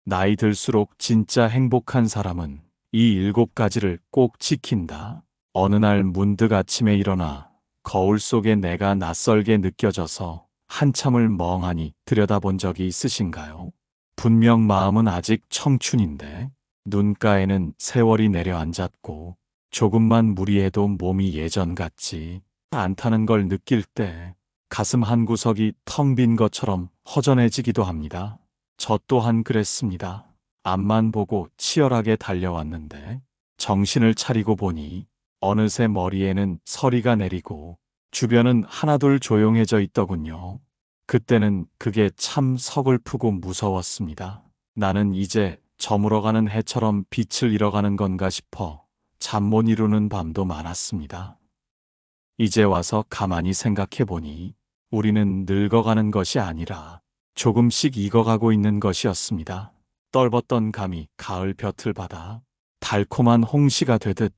나이 들수록 진짜 행복한 사람은 이 7가지를 꼭 지킨다. 어느 날 문득 아침에 일어나 거울 속에 내가 낯설게 느껴져서 한참을 멍하니 들여다본 적이 있으신가요? 분명 마음은 아직 청춘인데 눈가에는 세월이 내려앉았고 조금만 무리해도 몸이 예전 같지 않다는 걸 느낄 때 가슴 한구석이 텅 빈 것처럼 허전해지기도 합니다. 저 또한 그랬습니다. 앞만 보고 치열하게 달려왔는데 정신을 차리고 보니 어느새 머리에는 서리가 내리고 주변은 하나둘 조용해져 있더군요. 그때는 그게 참 서글프고 무서웠습니다. 나는 이제 저물어가는 해처럼 빛을 잃어가는 건가 싶어 잠 못 이루는 밤도 많았습니다. 이제 와서 가만히 생각해 보니 우리는 늙어가는 것이 아니라 조금씩 익어가고 있는 것이었습니다. 떨궜던 감이 가을 볕을 받아 달콤한 홍시가 되듯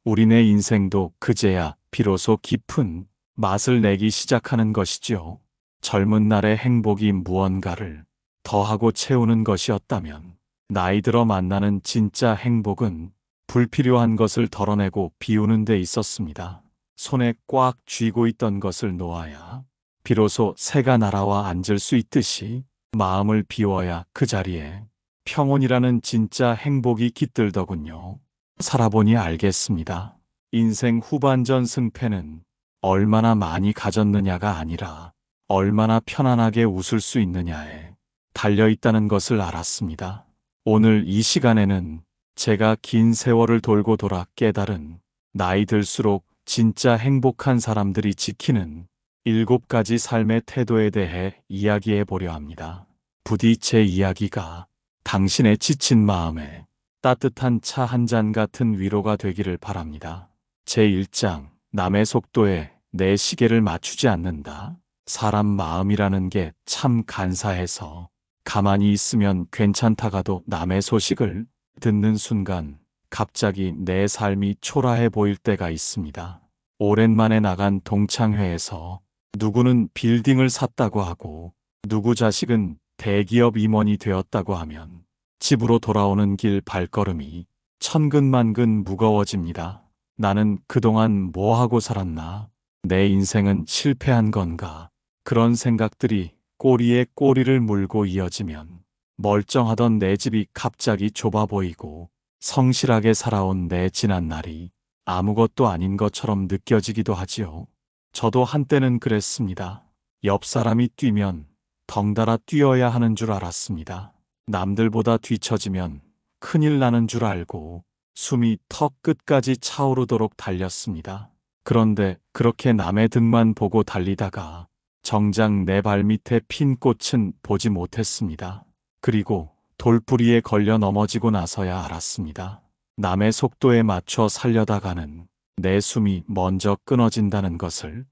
우리네 인생도 그제야 비로소 깊은 맛을 내기 시작하는 것이지요. 젊은 날의 행복이 무언가를 더하고 채우는 것이었다면 나이 들어 만나는 진짜 행복은 불필요한 것을 덜어내고 비우는 데 있었습니다. 손에 꽉 쥐고 있던 것을 놓아야 비로소 새가 날아와 앉을 수 있듯이 마음을 비워야 그 자리에 평온이라는 진짜 행복이 깃들더군요. 살아보니 알겠습니다. 인생 후반전 승패는 얼마나 많이 가졌느냐가 아니라 얼마나 편안하게 웃을 수 있느냐에 달려있다는 것을 알았습니다. 오늘 이 시간에는 제가 긴 세월을 돌고 돌아 깨달은 나이 들수록 진짜 행복한 사람들이 지키는 7가지 삶의 태도에 대해 이야기해 보려 합니다. 부디 제 이야기가 당신의 지친 마음에 따뜻한 차 한 잔 같은 위로가 되기를 바랍니다. 제1장, 남의 속도에 내 시계를 맞추지 않는다. 사람 마음이라는 게 참 간사해서 가만히 있으면 괜찮다가도 남의 소식을 듣는 순간 갑자기 내 삶이 초라해 보일 때가 있습니다. 오랜만에 나간 동창회에서 누구는 빌딩을 샀다고 하고 누구 자식은 대기업 임원이 되었다고 하면 집으로 돌아오는 길 발걸음이 천근만근 무거워집니다. 나는 그동안 뭐 하고 살았나? 내 인생은 실패한 건가? 그런 생각들이 꼬리에 꼬리를 물고 이어지면 멀쩡하던 내 집이 갑자기 좁아 보이고 성실하게 살아온 내 지난 날이 아무것도 아닌 것처럼 느껴지기도 하지요. 저도 한때는 그랬습니다. 옆 사람이 뛰면 덩달아 뛰어야 하는 줄 알았습니다. 남들보다 뒤처지면 큰일 나는 줄 알고 숨이 턱 끝까지 차오르도록 달렸습니다. 그런데 그렇게 남의 등만 보고 달리다가 정작 내 발밑에 핀 꽃은 보지 못했습니다. 그리고 돌부리에 걸려 넘어지고 나서야 알았습니다. 남의 속도에 맞춰 살려다가는 내 숨이 먼저 끊어진다는 것을.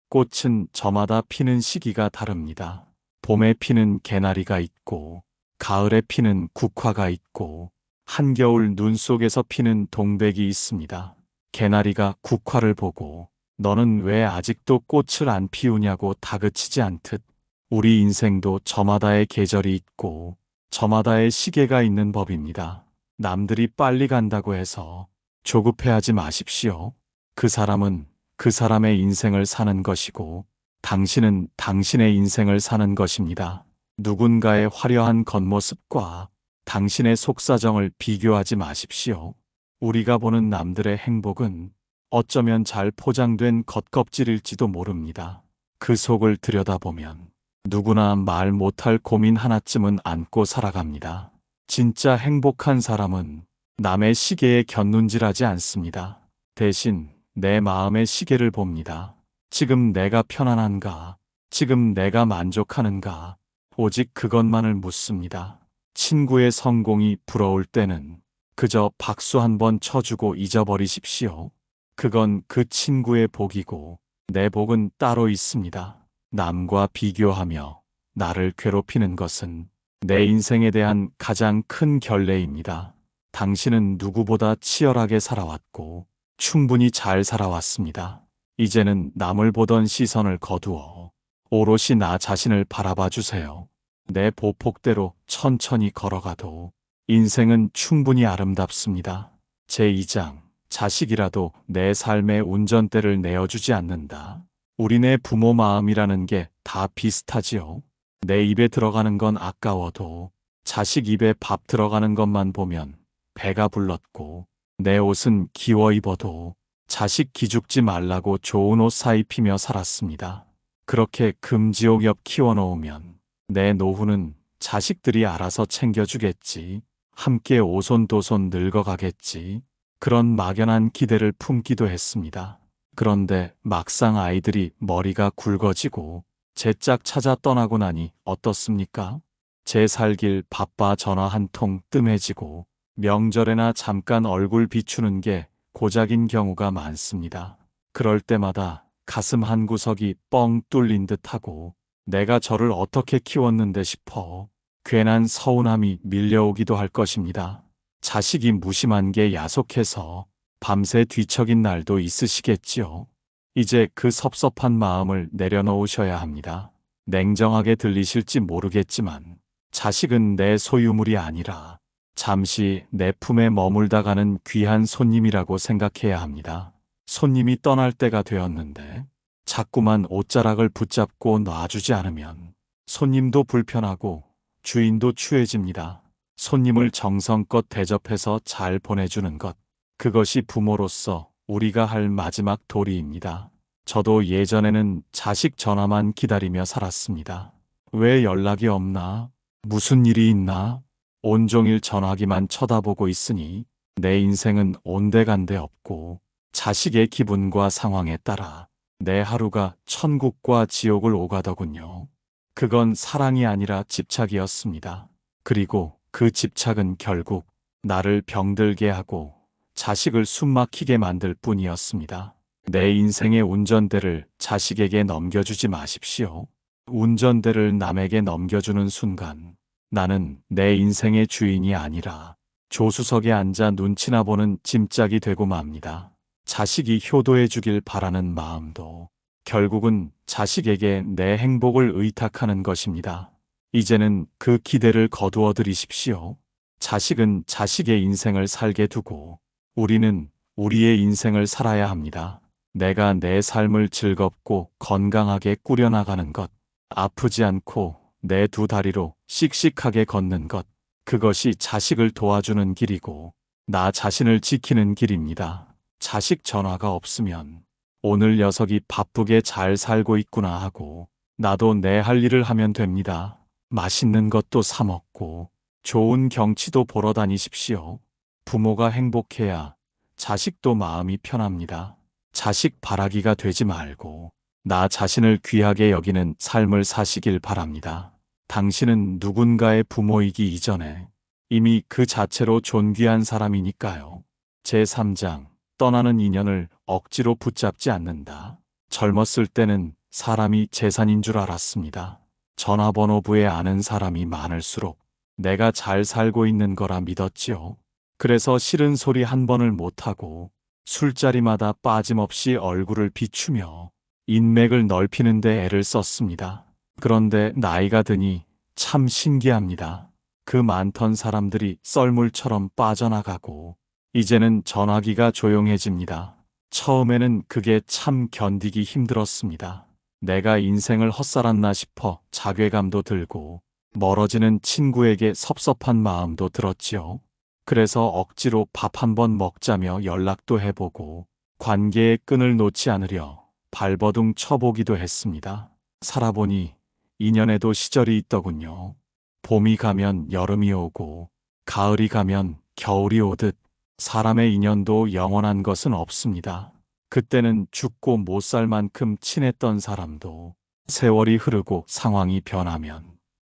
꽃은 저마다 피는 시기가 다릅니다. 봄에 피는 개나리가 있고 가을에 피는 국화가 있고 한겨울 눈 속에서 피는 동백이 있습니다. 개나리가 국화를 보고 너는 왜 아직도 꽃을 안 피우냐고 다그치지 않듯 우리 인생도 저마다의 계절이 있고 저마다의 시계가 있는 법입니다. 남들이 빨리 간다고 해서 조급해하지 마십시오. 그 사람은 그 사람의 인생을 사는 것이고 당신은 당신의 인생을 사는 것입니다. 누군가의 화려한 겉모습과 당신의 속사정을 비교하지 마십시오. 우리가 보는 남들의 행복은 어쩌면 잘 포장된 겉껍질일지도 모릅니다. 그 속을 들여다보면 누구나 말 못할 고민 하나쯤은 안고 살아갑니다. 진짜 행복한 사람은 남의 시계에 곁눈질하지 않습니다. 대신 내 마음의 시계를 봅니다. 지금 내가 편안한가? 지금 내가 만족하는가? 오직 그것만을 묻습니다. 친구의 성공이 부러울 때는 그저 박수 한번 쳐주고 잊어버리십시오. 그건 그 친구의 복이고 내 복은 따로 있습니다. 남과 비교하며 나를 괴롭히는 것은 내 인생에 대한 가장 큰 결례입니다. 당신은 누구보다 치열하게 살아왔고 충분히 잘 살아왔습니다. 이제는 남을 보던 시선을 거두어 오롯이 나 자신을 바라봐 주세요. 내 보폭대로 천천히 걸어가도 인생은 충분히 아름답습니다. 제2장 자식이라도 내 삶의 운전대를 내어주지 않는다. 우리네 부모 마음이라는 게 다 비슷하지요. 내 입에 들어가는 건 아까워도 자식 입에 밥 들어가는 것만 보면 배가 불렀고, 내 옷은 기워 입어도 자식 기죽지 말라고 좋은 옷 사 입히며 살았습니다. 그렇게 금지옥 옆 키워놓으면 내 노후는 자식들이 알아서 챙겨주겠지. 함께 오손도손 늙어가겠지. 그런 막연한 기대를 품기도 했습니다. 그런데 막상 아이들이 머리가 굵어지고 제 짝 찾아 떠나고 나니 어떻습니까? 제 살길 바빠 전화 한 통 뜸해지고 명절에나 잠깐 얼굴 비추는 게 고작인 경우가 많습니다. 그럴 때마다 가슴 한 구석이 뻥 뚫린 듯하고 내가 저를 어떻게 키웠는데 싶어 괜한 서운함이 밀려오기도 할 것입니다. 자식이 무심한 게 야속해서 밤새 뒤척인 날도 있으시겠지요. 이제 그 섭섭한 마음을 내려놓으셔야 합니다. 냉정하게 들리실지 모르겠지만 자식은 내 소유물이 아니라 잠시 내 품에 머물다 가는 귀한 손님이라고 생각해야 합니다. 손님이 떠날 때가 되었는데 자꾸만 옷자락을 붙잡고 놔주지 않으면 손님도 불편하고 주인도 추해집니다. 손님을 정성껏 대접해서 잘 보내주는 것, 그것이 부모로서 우리가 할 마지막 도리입니다. 저도 예전에는 자식 전화만 기다리며 살았습니다. 왜 연락이 없나? 무슨 일이 있나? 온종일 전화기만 쳐다보고 있으니 내 인생은 온데간데 없고 자식의 기분과 상황에 따라 내 하루가 천국과 지옥을 오가더군요. 그건 사랑이 아니라 집착이었습니다. 그리고 그 집착은 결국 나를 병들게 하고 자식을 숨막히게 만들 뿐이었습니다. 내 인생의 운전대를 자식에게 넘겨주지 마십시오. 운전대를 남에게 넘겨주는 순간 나는 내 인생의 주인이 아니라 조수석에 앉아 눈치나 보는 짐짝이 되고 맙니다. 자식이 효도해 주길 바라는 마음도 결국은 자식에게 내 행복을 의탁하는 것입니다. 이제는 그 기대를 거두어 드리십시오. 자식은 자식의 인생을 살게 두고 우리는 우리의 인생을 살아야 합니다. 내가 내 삶을 즐겁고 건강하게 꾸려나가는 것, 아프지 않고 내 두 다리로 씩씩하게 걷는 것, 그것이 자식을 도와주는 길이고 나 자신을 지키는 길입니다. 자식 전화가 없으면 오늘 녀석이 바쁘게 잘 살고 있구나 하고 나도 내 할 일을 하면 됩니다. 맛있는 것도 사 먹고 좋은 경치도 보러 다니십시오. 부모가 행복해야 자식도 마음이 편합니다. 자식 바라기가 되지 말고 나 자신을 귀하게 여기는 삶을 사시길 바랍니다. 당신은 누군가의 부모이기 이전에 이미 그 자체로 존귀한 사람이니까요. 제3장 떠나는 인연을 억지로 붙잡지 않는다. 젊었을 때는 사람이 재산인 줄 알았습니다. 전화번호부에 아는 사람이 많을수록 내가 잘 살고 있는 거라 믿었지요. 그래서 싫은 소리 한 번을 못하고 술자리마다 빠짐없이 얼굴을 비추며 인맥을 넓히는 데 애를 썼습니다. 그런데 나이가 드니 참 신기합니다. 그 많던 사람들이 썰물처럼 빠져나가고 이제는 전화기가 조용해집니다. 처음에는 그게 참 견디기 힘들었습니다. 내가 인생을 헛살았나 싶어 자괴감도 들고 멀어지는 친구에게 섭섭한 마음도 들었지요. 그래서 억지로 밥 한 번 먹자며 연락도 해보고 관계의 끈을 놓지 않으려 발버둥 쳐보기도 했습니다. 살아보니 인연에도 시절이 있더군요. 봄이 가면 여름이 오고 가을이 가면 겨울이 오듯 사람의 인연도 영원한 것은 없습니다. 그때는 죽고 못 살 만큼 친했던 사람도 세월이 흐르고 상황이 변하면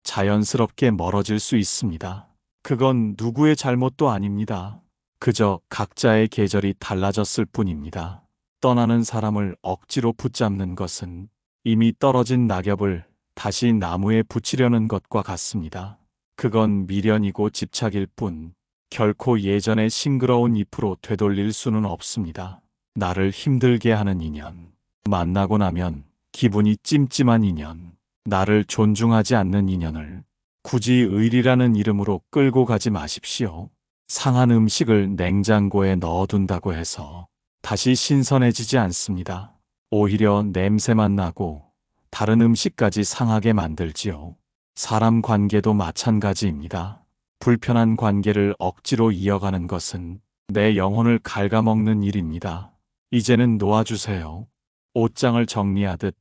자연스럽게 멀어질 수 있습니다. 그건 누구의 잘못도 아닙니다. 그저 각자의 계절이 달라졌을 뿐입니다. 떠나는 사람을 억지로 붙잡는 것은 이미 떨어진 낙엽을 다시 나무에 붙이려는 것과 같습니다. 그건 미련이고 집착일 뿐 결코 예전의 싱그러운 잎으로 되돌릴 수는 없습니다. 나를 힘들게 하는 인연, 만나고 나면 기분이 찜찜한 인연, 나를 존중하지 않는 인연을 굳이 의리라는 이름으로 끌고 가지 마십시오. 상한 음식을 냉장고에 넣어둔다고 해서 다시 신선해지지 않습니다. 오히려 냄새만 나고 다른 음식까지 상하게 만들지요. 사람 관계도 마찬가지입니다. 불편한 관계를 억지로 이어가는 것은 내 영혼을 갉아먹는 일입니다. 이제는 놓아주세요. 옷장을 정리하듯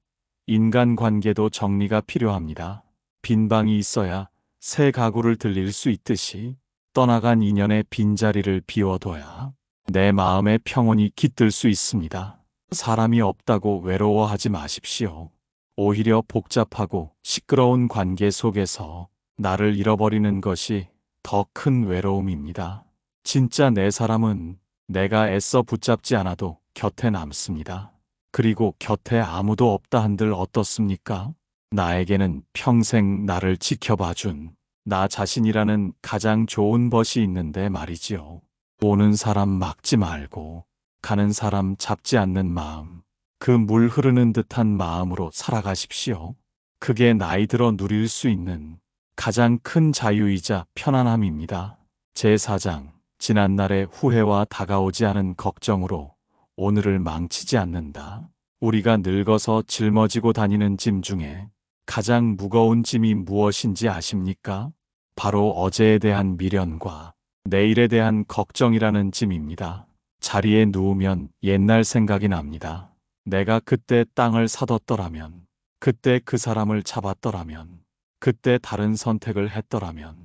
인간관계도 정리가 필요합니다. 빈 방이 있어야 새 가구를 들릴 수 있듯이 떠나간 인연의 빈자리를 비워둬야 내 마음의 평온이 깃들 수 있습니다. 사람이 없다고 외로워하지 마십시오. 오히려 복잡하고 시끄러운 관계 속에서 나를 잃어버리는 것이 더 큰 외로움입니다. 진짜 내 사람은 내가 애써 붙잡지 않아도 곁에 남습니다. 그리고 곁에 아무도 없다 한들 어떻습니까? 나에게는 평생 나를 지켜봐준 나 자신이라는 가장 좋은 벗이 있는데 말이지요. 오는 사람 막지 말고 가는 사람 잡지 않는 마음, 그 물 흐르는 듯한 마음으로 살아가십시오. 그게 나이 들어 누릴 수 있는 가장 큰 자유이자 편안함입니다. 제4장, 지난날의 후회와 다가오지 않은 걱정으로 오늘을 망치지 않는다. 우리가 늙어서 짊어지고 다니는 짐 중에 가장 무거운 짐이 무엇인지 아십니까? 바로 어제에 대한 미련과 내일에 대한 걱정이라는 짐입니다. 자리에 누우면 옛날 생각이 납니다. 내가 그때 땅을 사뒀더라면, 그때 그 사람을 잡았더라면, 그때 다른 선택을 했더라면,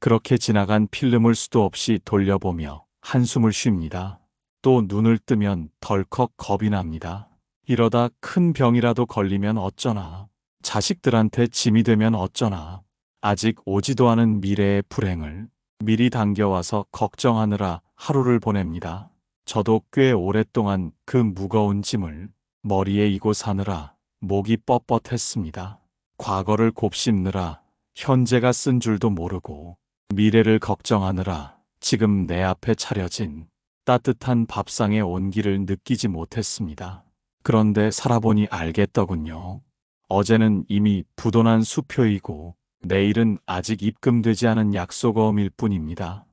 그렇게 지나간 필름을 수도 없이 돌려보며 한숨을 쉽니다. 또 눈을 뜨면 덜컥 겁이 납니다. 이러다 큰 병이라도 걸리면 어쩌나, 자식들한테 짐이 되면 어쩌나, 아직 오지도 않은 미래의 불행을 미리 당겨와서 걱정하느라 하루를 보냅니다. 저도 꽤 오랫동안 그 무거운 짐을 머리에 이고 사느라 목이 뻣뻣했습니다. 과거를 곱씹느라 현재가 쓴 줄도 모르고 미래를 걱정하느라 지금 내 앞에 차려진 따뜻한 밥상의 온기를 느끼지 못했습니다. 그런데 살아보니 알겠더군요. 어제는 이미 부도난 수표이고 내일은 아직 입금되지 않은 약속어음일 뿐입니다.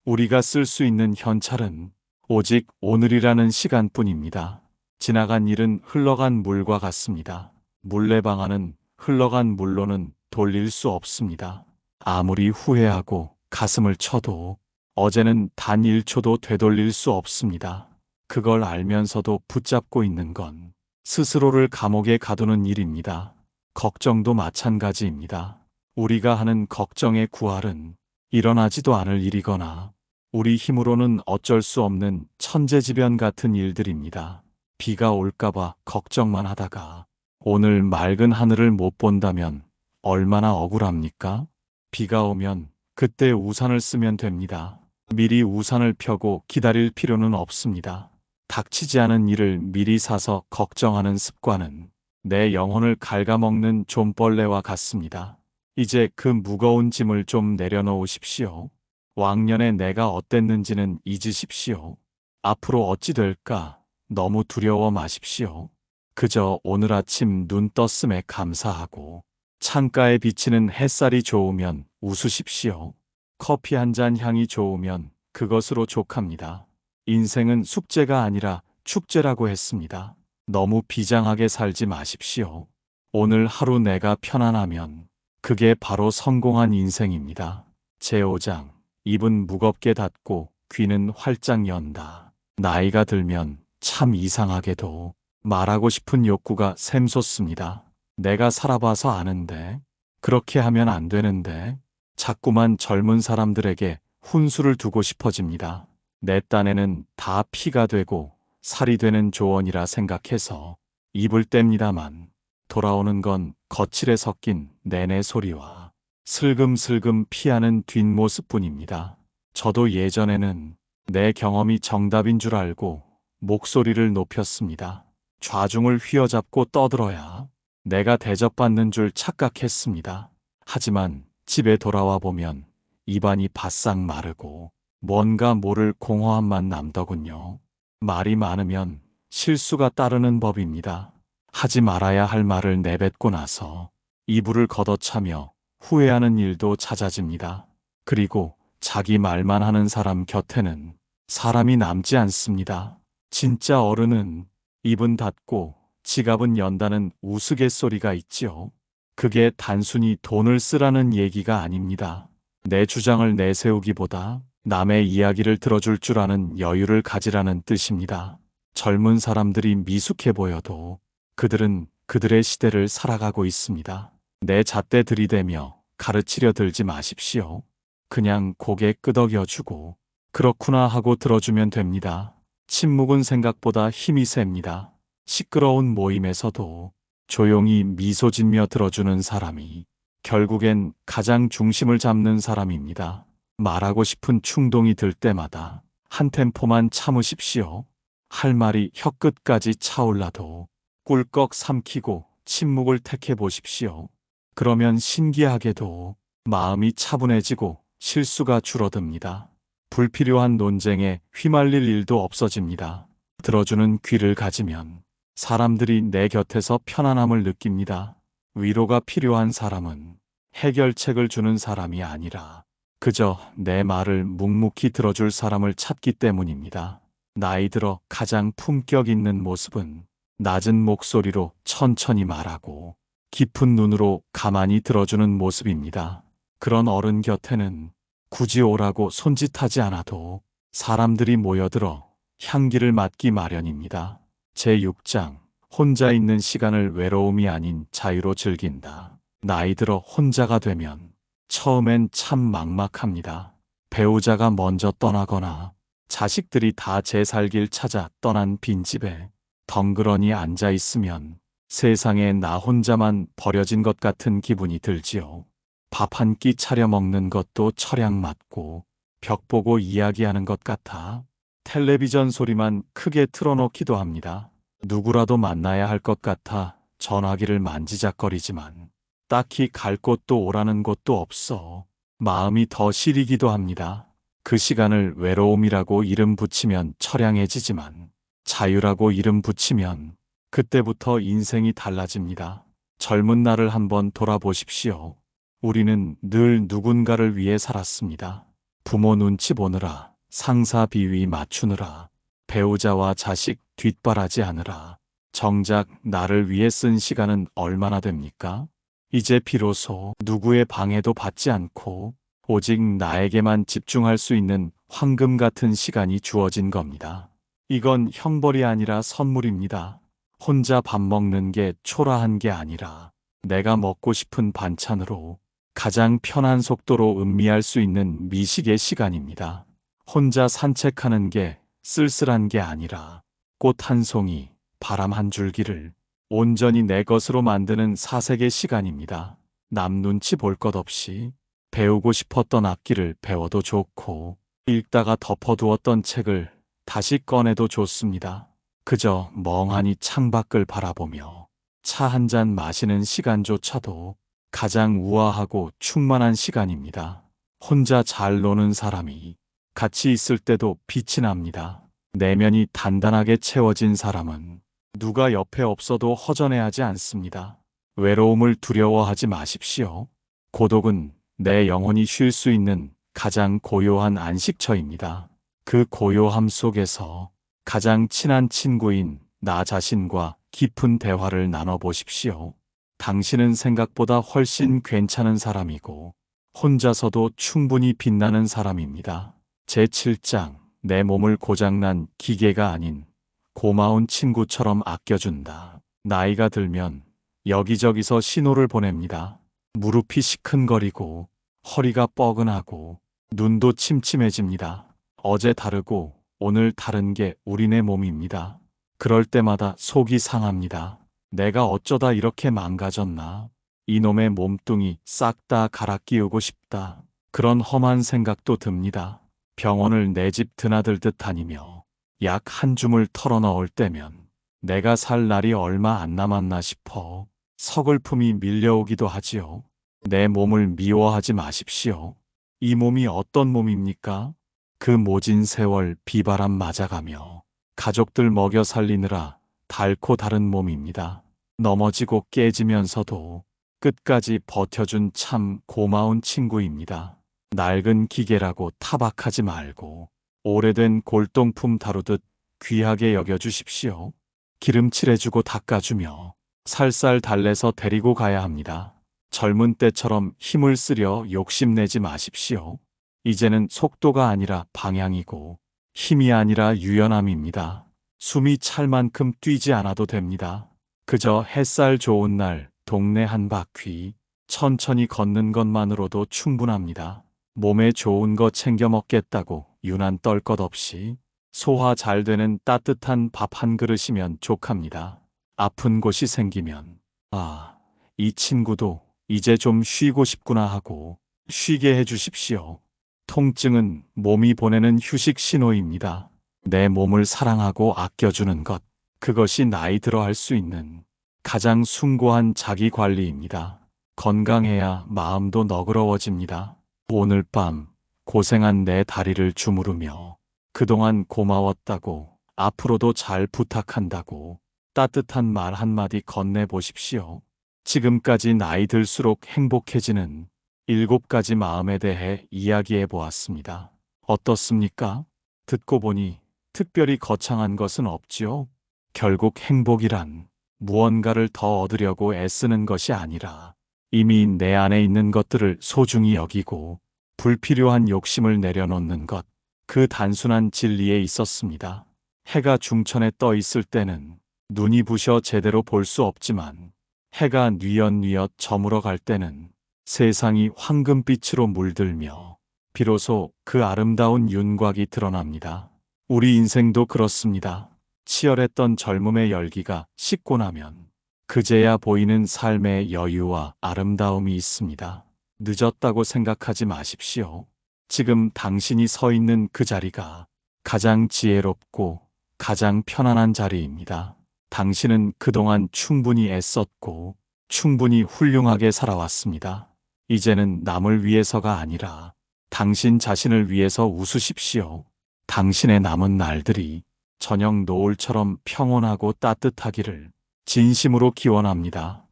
우리가 쓸 수 있는 현찰은 오직 오늘이라는 시간뿐입니다. 지나간 일은 흘러간 물과 같습니다. 물레방아는 흘러간 물로는 돌릴 수 없습니다. 아무리 후회하고 가슴을 쳐도 어제는 단 1초도 되돌릴 수 없습니다. 그걸 알면서도 붙잡고 있는 건 스스로를 감옥에 가두는 일입니다. 걱정도 마찬가지입니다. 우리가 하는 걱정의 구할은 일어나지도 않을 일이거나 우리 힘으로는 어쩔 수 없는 천재지변 같은 일들입니다. 비가 올까봐 걱정만 하다가 오늘 맑은 하늘을 못 본다면 얼마나 억울합니까? 비가 오면 그때 우산을 쓰면 됩니다. 미리 우산을 펴고 기다릴 필요는 없습니다. 닥치지 않은 일을 미리 사서 걱정하는 습관은 내 영혼을 갉아먹는 좀벌레와 같습니다. 이제 그 무거운 짐을 좀 내려놓으십시오. 왕년에 내가 어땠는지는 잊으십시오. 앞으로 어찌 될까 너무 두려워 마십시오. 그저 오늘 아침 눈 떴음에 감사하고 창가에 비치는 햇살이 좋으면 웃으십시오. 커피 한 잔 향이 좋으면 그것으로 족합니다. 인생은 숙제가 아니라 축제라고 했습니다. 너무 비장하게 살지 마십시오. 오늘 하루 내가 편안하면 그게 바로 성공한 인생입니다. 제5장, 입은 무겁게 닫고 귀는 활짝 연다. 나이가 들면 참 이상하게도 말하고 싶은 욕구가 샘솟습니다. 내가 살아봐서 아는데, 그렇게 하면 안 되는데, 자꾸만 젊은 사람들에게 훈수를 두고 싶어집니다. 내 딴에는 다 피가 되고 살이 되는 조언이라 생각해서 입을 뗍니다만 돌아오는 건 거칠에 섞인 내내 소리와 슬금슬금 피하는 뒷모습뿐입니다. 저도 예전에는 내 경험이 정답인 줄 알고 목소리를 높였습니다. 좌중을 휘어잡고 떠들어야 내가 대접받는 줄 착각했습니다. 하지만 집에 돌아와 보면 입안이 바싹 마르고 뭔가 모를 공허함만 남더군요. 말이 많으면 실수가 따르는 법입니다. 하지 말아야 할 말을 내뱉고 나서 이불을 걷어차며 후회하는 일도 잦아집니다. 그리고 자기 말만 하는 사람 곁에는 사람이 남지 않습니다. 진짜 어른은 입은 닫고 지갑은 연다는 우스갯소리가 있지요. 그게 단순히 돈을 쓰라는 얘기가 아닙니다. 내 주장을 내세우기보다 남의 이야기를 들어줄 줄 아는 여유를 가지라는 뜻입니다. 젊은 사람들이 미숙해 보여도 그들은 그들의 시대를 살아가고 있습니다. 내 잣대 들이대며 가르치려 들지 마십시오. 그냥 고개 끄덕여주고 그렇구나 하고 들어주면 됩니다. 침묵은 생각보다 힘이 셉니다. 시끄러운 모임에서도 조용히 미소 짓며 들어주는 사람이 결국엔 가장 중심을 잡는 사람입니다. 말하고 싶은 충동이 들 때마다 한 템포만 참으십시오. 할 말이 혀끝까지 차올라도 꿀꺽 삼키고 침묵을 택해 보십시오. 그러면 신기하게도 마음이 차분해지고 실수가 줄어듭니다. 불필요한 논쟁에 휘말릴 일도 없어집니다. 들어주는 귀를 가지면 사람들이 내 곁에서 편안함을 느낍니다. 위로가 필요한 사람은 해결책을 주는 사람이 아니라 그저 내 말을 묵묵히 들어줄 사람을 찾기 때문입니다. 나이 들어 가장 품격 있는 모습은 낮은 목소리로 천천히 말하고 깊은 눈으로 가만히 들어주는 모습입니다. 그런 어른 곁에는 굳이 오라고 손짓하지 않아도 사람들이 모여들어 향기를 맡기 마련입니다. 제6장 혼자 있는 시간을 외로움이 아닌 자유로 즐긴다. 나이 들어 혼자가 되면 처음엔 참 막막합니다. 배우자가 먼저 떠나거나 자식들이 다 제 살 길 찾아 떠난 빈집에 덩그러니 앉아 있으면 세상에 나 혼자만 버려진 것 같은 기분이 들지요. 밥 한 끼 차려 먹는 것도 철양 맞고 벽 보고 이야기하는 것 같아 텔레비전 소리만 크게 틀어놓기도 합니다. 누구라도 만나야 할 것 같아 전화기를 만지작거리지만 딱히 갈 곳도 오라는 곳도 없어 마음이 더 시리기도 합니다. 그 시간을 외로움이라고 이름 붙이면 처량해지지만 자유라고 이름 붙이면 그때부터 인생이 달라집니다. 젊은 날을 한번 돌아보십시오. 우리는 늘 누군가를 위해 살았습니다. 부모 눈치 보느라, 상사 비위 맞추느라, 배우자와 자식 뒷바라지 하느라 정작 나를 위해 쓴 시간은 얼마나 됩니까? 이제 비로소 누구의 방해도 받지 않고 오직 나에게만 집중할 수 있는 황금 같은 시간이 주어진 겁니다. 이건 형벌이 아니라 선물입니다. 혼자 밥 먹는 게 초라한 게 아니라 내가 먹고 싶은 반찬으로 가장 편한 속도로 음미할 수 있는 미식의 시간입니다. 혼자 산책하는 게 쓸쓸한 게 아니라 꽃 한 송이, 바람 한 줄기를 온전히 내 것으로 만드는 사색의 시간입니다. 남 눈치 볼 것 없이 배우고 싶었던 악기를 배워도 좋고 읽다가 덮어두었던 책을 다시 꺼내도 좋습니다. 그저 멍하니 창밖을 바라보며 차 한 잔 마시는 시간조차도 가장 우아하고 충만한 시간입니다. 혼자 잘 노는 사람이 같이 있을 때도 빛이 납니다. 내면이 단단하게 채워진 사람은 누가 옆에 없어도 허전해하지 않습니다. 외로움을 두려워하지 마십시오. 고독은 내 영혼이 쉴 수 있는 가장 고요한 안식처입니다. 그 고요함 속에서 가장 친한 친구인 나 자신과 깊은 대화를 나눠보십시오. 당신은 생각보다 훨씬 괜찮은 사람이고 혼자서도 충분히 빛나는 사람입니다. 제7장 내 몸을 고장난 기계가 아닌 고마운 친구처럼 아껴준다. 나이가 들면 여기저기서 신호를 보냅니다. 무릎이 시큰거리고 허리가 뻐근하고 눈도 침침해집니다. 어제 다르고 오늘 다른 게 우리네 몸입니다. 그럴 때마다 속이 상합니다. 내가 어쩌다 이렇게 망가졌나? 이놈의 몸뚱이 싹 다 갈아 끼우고 싶다. 그런 험한 생각도 듭니다. 병원을 내 집 드나들듯 다니며 약 한 줌을 털어넣을 때면 내가 살 날이 얼마 안 남았나 싶어 서글픔이 밀려오기도 하지요. 내 몸을 미워하지 마십시오. 이 몸이 어떤 몸입니까? 그 모진 세월 비바람 맞아가며 가족들 먹여 살리느라 닳고 다른 몸입니다. 넘어지고 깨지면서도 끝까지 버텨준 참 고마운 친구입니다. 낡은 기계라고 타박하지 말고 오래된 골동품 다루듯 귀하게 여겨주십시오. 기름칠해주고 닦아주며 살살 달래서 데리고 가야 합니다. 젊은 때처럼 힘을 쓰려 욕심내지 마십시오. 이제는 속도가 아니라 방향이고 힘이 아니라 유연함입니다. 숨이 찰 만큼 뛰지 않아도 됩니다. 그저 햇살 좋은 날 동네 한 바퀴 천천히 걷는 것만으로도 충분합니다. 몸에 좋은 거 챙겨 먹겠다고 유난 떨 것 없이 소화 잘 되는 따뜻한 밥 한 그릇이면 족합니다. 아픈 곳이 생기면 아, 이 친구도 이제 좀 쉬고 싶구나 하고 쉬게 해주십시오. 통증은 몸이 보내는 휴식 신호입니다. 내 몸을 사랑하고 아껴주는 것, 그것이 나이 들어 할 수 있는 가장 숭고한 자기 관리입니다. 건강해야 마음도 너그러워집니다. 오늘 밤 고생한 내 다리를 주무르며 그동안 고마웠다고, 앞으로도 잘 부탁한다고 따뜻한 말 한마디 건네보십시오. 지금까지 나이 들수록 행복해지는 7가지 마음에 대해 이야기해 보았습니다. 어떻습니까? 듣고 보니 특별히 거창한 것은 없지요? 결국 행복이란 무언가를 더 얻으려고 애쓰는 것이 아니라 이미 내 안에 있는 것들을 소중히 여기고 불필요한 욕심을 내려놓는 것, 그 단순한 진리에 있었습니다. 해가 중천에 떠 있을 때는 눈이 부셔 제대로 볼 수 없지만 해가 뉘엿뉘엿 저물어 갈 때는 세상이 황금빛으로 물들며 비로소 그 아름다운 윤곽이 드러납니다. 우리 인생도 그렇습니다. 치열했던 젊음의 열기가 식고 나면 그제야 보이는 삶의 여유와 아름다움이 있습니다. 늦었다고 생각하지 마십시오. 지금 당신이 서 있는 그 자리가 가장 지혜롭고 가장 편안한 자리입니다. 당신은 그동안 충분히 애썼고 충분히 훌륭하게 살아왔습니다. 이제는 남을 위해서가 아니라 당신 자신을 위해서 웃으십시오. 당신의 남은 날들이 저녁 노을처럼 평온하고 따뜻하기를 진심으로 기원합니다.